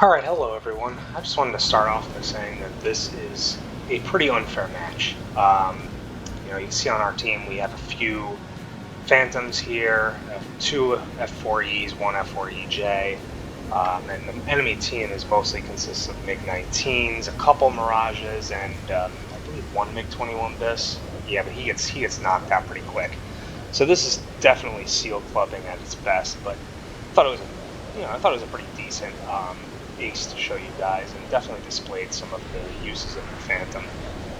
Alright, hello everyone. I just wanted to start off by saying that this is a pretty unfair match. You can see on our team we have a few Phantoms here, two F4Es, one F4EJ, and the enemy team is mostly consists of MiG-19s, a couple Mirages, and I believe one MiG-21 Bis. Yeah, but he gets knocked out pretty quick. So this is definitely SEAL clubbing at its best, but I thought it was a pretty decent ace to show you guys, and definitely displayed some of the uses of the Phantom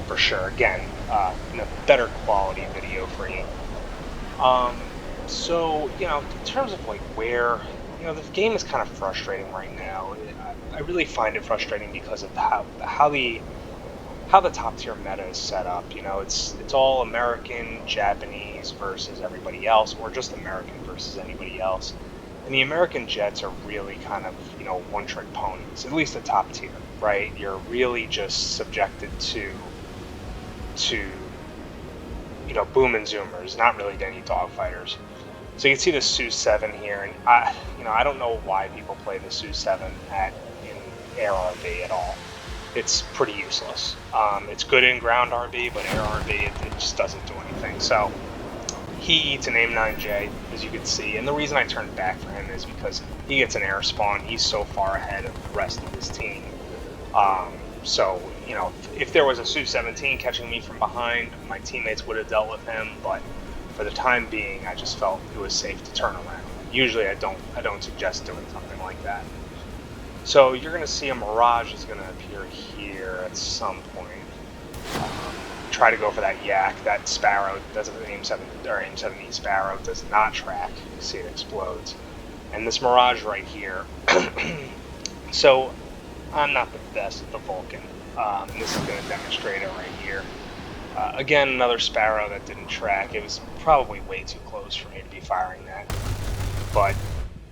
for sure. Again, in a better quality video for you. So in terms of like where the game is kind of frustrating right now. I really find it frustrating because of how the top tier meta is set up. It's all American, Japanese versus everybody else, or just American versus anybody else. And the American jets are really kind of, one-trick ponies, at least the top tier, right? You're really just subjected to boom and zoomers, not really to any dogfighters. So you can see the Su-7 here, and I don't know why people play the Su-7 in air RB at all. It's pretty useless. It's good in ground RB, but air RB, it just doesn't do anything. So he eats an AIM-9J, as you can see, and the reason I turned back for him is because he gets an air spawn. He's so far ahead of the rest of his team. So, if there was a Su-17 catching me from behind, my teammates would have dealt with him, but for the time being, I just felt it was safe to turn around. Usually I don't suggest doing something like that. So you're going to see a Mirage is going to appear here at some point. Try to go for that yak. That Sparrow doesn't AIM-7E Sparrow does not track. You see it explodes. And this Mirage right here. So I'm not the best at the Vulcan. And this is going to demonstrate it right here. Again, another Sparrow that didn't track. It was probably way too close for me to be firing that. But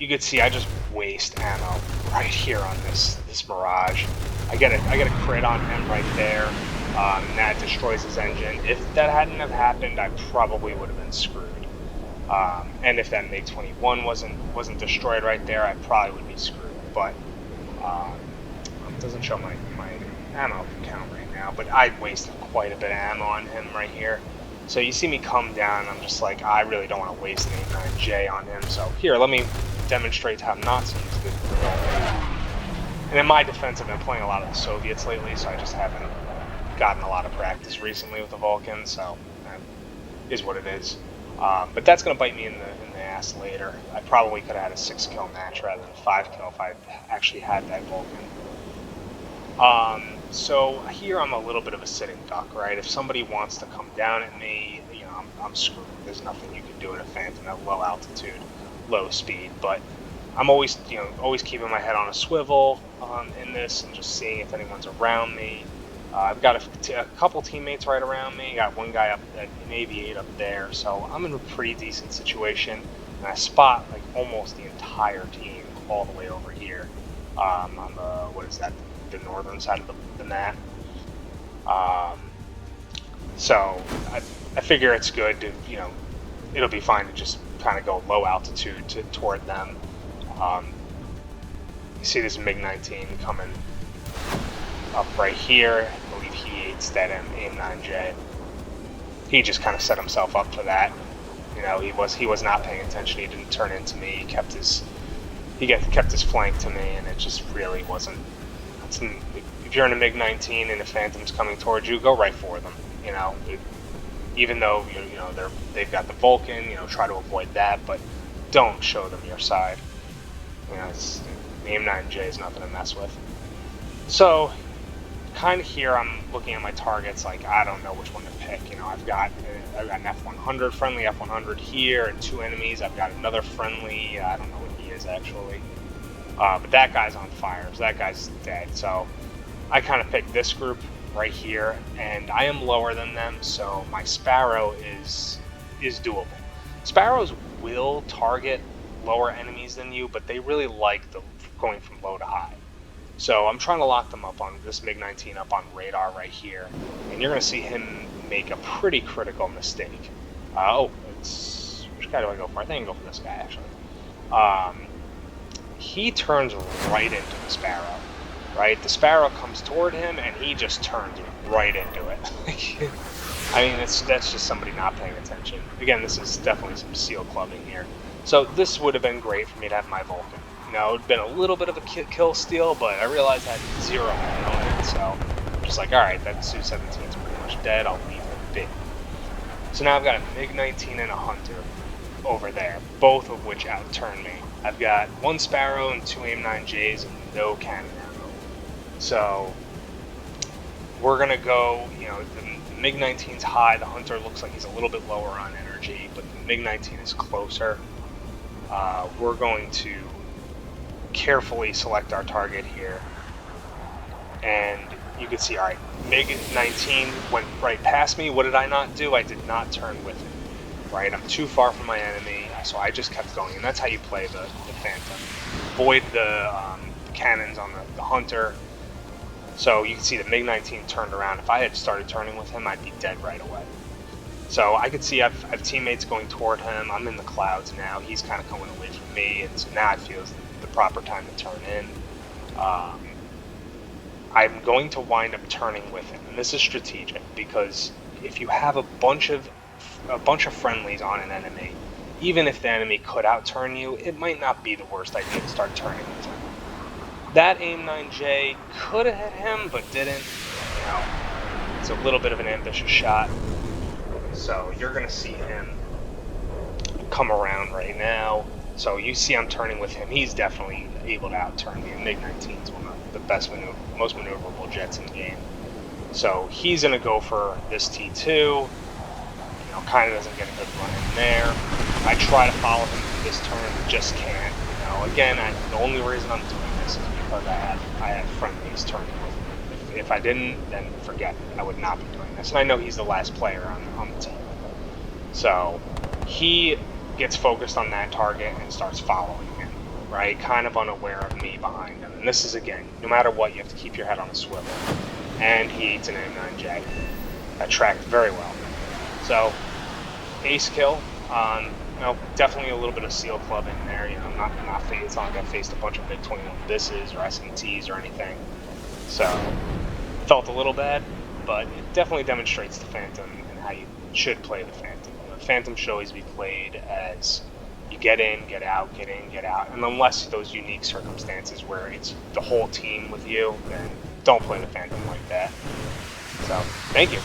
you could see I just waste ammo right here on this Mirage. I get a crit on him right there. And that destroys his engine. If that hadn't have happened, I probably would have been screwed. And if that MiG-21 wasn't destroyed right there, I probably would be screwed. But it doesn't show my ammo count right now. But I wasted quite a bit of ammo on him right here. So you see me come down, and I'm just like, I really don't want to waste an AIM-9J on him. So here, let me demonstrate how not to use the Vulcan. And in my defense, I've been playing a lot of the Soviets lately, so I just haven't gotten a lot of practice recently with the Vulcan, so that is what it is. But that's going to bite me in the ass later. I probably could have had a 6-kill match rather than a 5-kill if I actually had that Vulcan. So here I'm a little bit of a sitting duck, right? If somebody wants to come down at me, I'm screwed. There's nothing you can do in a Phantom at low altitude, low speed. But I'm always keeping my head on a swivel in this and just seeing if anyone's around me. I've got a couple teammates right around me. Got one guy up at an AV-8 up there, so I'm in a pretty decent situation. And I spot like almost the entire team all the way over here on the northern side of the map. So I figure it's good to it'll be fine to just kind of go low altitude toward them. You see this MiG-19 coming up right here. I believe he eats that AIM-9J. He just kind of set himself up for that. He was not paying attention. He didn't turn into me. He kept his flank to me, and it just really wasn't. If you're in a MiG-19 and a Phantom's coming towards you, go right for them. Even though they've got the Vulcan, try to avoid that, but don't show them your side. The AIM-9J is nothing to mess with. So kind of here I'm looking at my targets like I don't know which one to pick. I've got an F100, friendly F100 here, and 2 enemies. I've got another friendly, I don't know what he is actually, but that guy's on fire, so that guy's dead. So I kind of picked this group right here, and I am lower than them, so my Sparrow is doable. Sparrows will target lower enemies than you, but they really like going from low to high. So I'm trying to lock them up on this MiG-19 up on radar right here, and you're going to see him make a pretty critical mistake. Which guy do I go for? I think I go for this guy actually. he turns right into the Sparrow. Right, the Sparrow comes toward him, and he just turns right into it. I mean, that's just somebody not paying attention. Again, this is definitely some seal clubbing here. So this would have been great for me to have my Vulcan. You know, it'd been a little bit of a kill steal, but I realized I had 0 ammo in it, so I'm just like, alright, that Su-17 is pretty much dead, I'll leave it be. So now I've got a MiG-19 and a Hunter over there, both of which outturn me. I've got 1 Sparrow and 2 AIM-9Js and no cannon ammo. So we're gonna go, you know, the MiG-19's high, the Hunter looks like he's a little bit lower on energy, but the MiG-19 is closer. We're going to carefully select our target here, and you can see, alright, MiG-19 went right past me. What did I not do? I did not turn with him. Right, I'm too far from my enemy, so I just kept going, and that's how you play the Phantom. Avoid the cannons on the Hunter. So you can see the MiG-19 turned around. If I had started turning with him, I'd be dead right away. So I could see I've teammates going toward him. I'm in the clouds now. He's kind of coming away from me, and so now it feels the proper time to turn in. I'm going to wind up turning with him, and this is strategic because if you have a bunch of friendlies on an enemy, even if the enemy could outturn you, it might not be the worst idea to start turning with him. That AIM-9J could have hit him, but didn't. You know, it's a little bit of an ambitious shot. So you're going to see him come around right now. So you see I'm turning with him. He's definitely able to outturn me. MiG-19 is one of the best, most maneuverable jets in the game. So he's going to go for this T2. Kind of doesn't get a good run in there. I try to follow him through this turn, but just can't. You know, again, the only reason I'm doing this is because I have friendlies turning with me. If I didn't, then forget it. I would not be doing this. And I know he's the last player on the team. So he gets focused on that target and starts following him, right? Kind of unaware of me behind him. And this is, again, no matter what, you have to keep your head on a swivel. And he eats an AIM-9J. That tracked very well. So, ace kill. You know, definitely a little bit of seal club in there. You know, it's not like I faced a bunch of big 21 Bisses or SMTs or anything. So, felt a little bad, but it definitely demonstrates the Phantom and how you should play the Phantom. You know, the Phantom should always be played as you get in, get out, get in, get out. And unless those unique circumstances where it's the whole team with you, then don't play the Phantom like that. So, thank you.